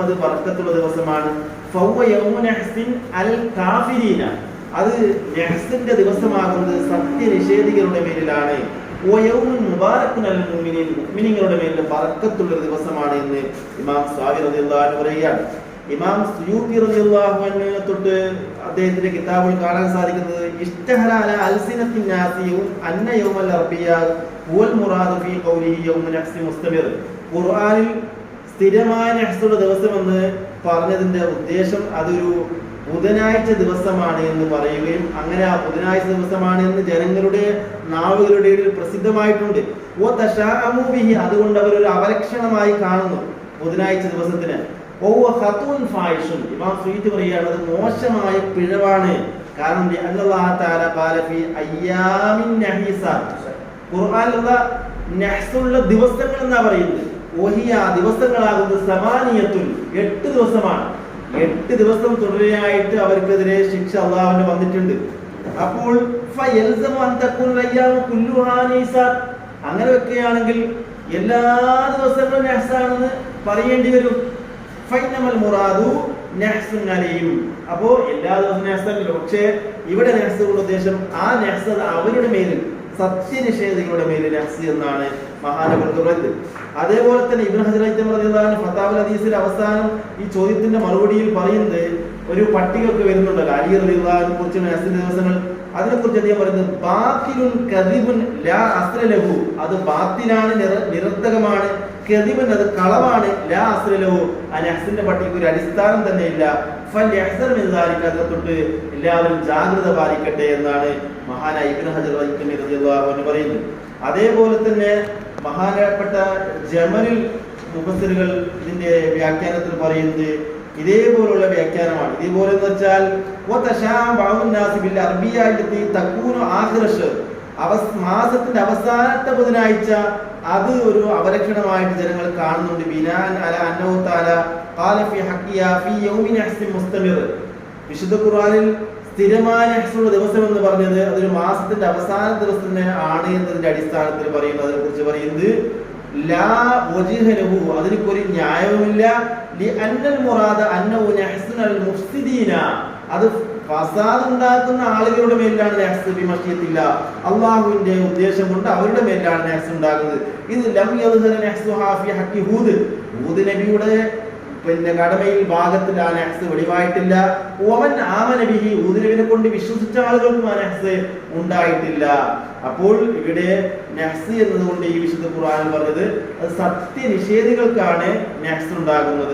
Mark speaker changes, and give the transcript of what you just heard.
Speaker 1: അത് ബർക്കത്തുള്ള ദിവസമാണ്. അത് നെഹ്സിന്റെ ദിവസമാകുന്നത് സത്യനിഷേധികളുടെ മേലിലാണ്. മുഅ്മിനീങ്ങളുടെ മേലിൽ ബർക്കത്തുള്ള ദിവസമാണ് എന്ന് ഇമാം സാവി റളിയല്ലാഹു അൻഹു പറയുകയാണ്. ഇമാം സുയൂത്തി റളിയല്ലാഹു അൻഹുവിനെ തൊട്ട് അദ്ദേഹത്തിന്റെ കിതാബിൽ കാണാൻ സാധിക്കുന്നത് ഇഷ്തഹറ അലാ അൽസിനത്തിൻ നാസിയും അന്ന യൗമൽ അർബിയാ ഹുവൽ മുറാദു ഫീ ഖൗലിഹി യൗമു നഹ്സി മുസ്തമിർ. ഖുർആനിൽ സ്ഥിരമായ നെഹ്സുള്ള ദിവസമെന്ന് പറഞ്ഞതിന്റെ ഉദ്ദേശം അതൊരു ബുധനാഴ്ച ദിവസമാണ് എന്ന് പറയുകയും അങ്ങനെ ആ ബുധനാഴ്ച ദിവസമാണ് എന്ന് ജനങ്ങളുടെ നാവുകളുടെ ഇടയിൽ പ്രസിദ്ധമായിട്ടുണ്ട്. അതുകൊണ്ട് അവരൊരു അപലക്ഷണമായി കാണുന്നു ബുധനാഴ്ച ദിവസത്തിന്. ഇമാം സുയൂത്തി പറയുകയാണ് അത് മോശമായ പിഴവാണ്. കാരണം ഖുർആനിലുള്ള നെഹ്സുള്ള ദിവസങ്ങൾ എന്നാ പറയുന്നത്. ദിവസങ്ങളാകുന്നത് സമാനിയത്തുൽ 8 ദിവസമാണ്. 8 ദിവസം തുടരെയായിട്ട് അവർക്കെതിരെ ശിക്ഷ അള്ളാഹുവിന് വന്നിട്ടുണ്ട്. അപ്പോൾ അങ്ങനെ വെക്കുകയാണെങ്കിൽ എല്ലാ ദിവസങ്ങളും നെഹ്സാണെന്ന് പറയേണ്ടി വരും. അപ്പോ എല്ലാ ദിവസവും നെഹ്സല്ലോ. പക്ഷേ ഇവിടെ നെഹ്സുള്ള ഉദ്ദേശം ആ നെഹ്സ് അവരുടെ മേലിൽ സത്യനിഷേധികളുടെ മേലിൽ നെഹ്സ് എന്നാണ് മഹാനവർ പറയുന്നത്. അതേപോലെ തന്നെ ഇബ്നു ഹജർ റളിയല്ലാഹു അൻഹു ഫതാവുൽ ഹദീസിൽ അവസാനം ഈ ചോദ്യത്തിന്റെ മറുപടിയിൽ പറയുന്നത് ഒരു പട്ടികയൊക്കെ വരുന്നുണ്ടല്ലോ അലി റളിയല്ലാഹു അൻഹു കുറിച്ച് നെഹ്സിന്റെ ദിവസങ്ങൾ. അതിനെക്കുറിച്ച് അദ്ദേഹം പറയുന്നത് ബാത്തിലുൻ കദിബുൻ ലാ അസ്ല ലഹു. അത് ബാത്തിലാണ്, നിരർത്ഥകമാണ്. കദിബൻ അത് കളവാണ്. ലാ അസ്ല ലഹു. ആ നെഹ്സിന്റെ പട്ടികയ്ക്ക് ഒരു അടിസ്ഥാനം തന്നെ ഇല്ല. ഫൽയഹ്സർ മിൻ ദാലിക. അതിനെത്തൊട്ട് എല്ലാവരും ജാഗ്രത പാലിക്കട്ടെ എന്നാണ് മഹാനായ ഇബ്നു ഹജർ റളിയല്ലാഹു അൻഹു പറയുന്നത്. അതേപോലെ തന്നെ മഹാനപ്പെട്ട ജമലുൽ മുഫസ്സിറുകൾ ഇതിന്റെ വ്യാഖ്യാനത്തിൽ പറയുന്നത് ഇതേപോലുള്ള വ്യാഖ്യാനമാണ്. ഇതേപോലെ എന്ന് വെച്ചാൽ മാസത്തിന്റെ അവസാനത്തെ ബുധനാഴ്ച അത് ഒരു അപലക്ഷണമായിട്ട് ജനങ്ങൾ കാണുന്നുണ്ട്. വിശുദ്ധ ഖുർആനിൽ സ്ഥിരമായ നെഹ്സുള്ള ദിവസം എന്ന് പറഞ്ഞത് അതൊരു മാസത്തിന്റെ അവസാന ദിവസത്തിന് ആണ് എന്നതിന്റെ അടിസ്ഥാനത്തിൽ പറയുന്നത്. അതിനെ കുറിച്ച് പറയുന്നത് ലാ വജിഹ ലഹു. അതിനൊരു ന്യായവുമില്ല. അത് ഫസാദ് ഉണ്ടാക്കുന്ന ആളുകളുടെ മേലാണ് നെഹ്സ് ബിമശിയത്തില്ല. അള്ളാഹുവിന്റെ ഉദ്ദേശം കൊണ്ട് അവരുടെ മേലാണ് നെഹ്സ് ഉണ്ടാകുന്നത്. ഇത് ലം യദ്ഹറ നെഹ്സുഹാ ഫി ഹഖി ഹൂദ്. ഹൂദ് നബിയുടെ കടമയിൽ ഭാഗത്തിൽ ആ നെഹ്സ് വെളിവായിട്ടില്ല. ഓമൻ ആമന ബിഹി. ഹൂദ് നബിയെ കൊണ്ട് വിശ്വസിച്ച ആളുകൾക്കും ആ നെഹ്സ് ഉണ്ടായിട്ടില്ല. അപ്പോൾ ഇവിടെ നെഹ്സ് എന്നതുകൊണ്ട് ഈ വിശുദ്ധ ഖുർആനിൽ പറഞ്ഞത് അത് സത്യനിഷേധികൾക്കാണ് നെഹ്സ് ഉണ്ടാകുന്നത്.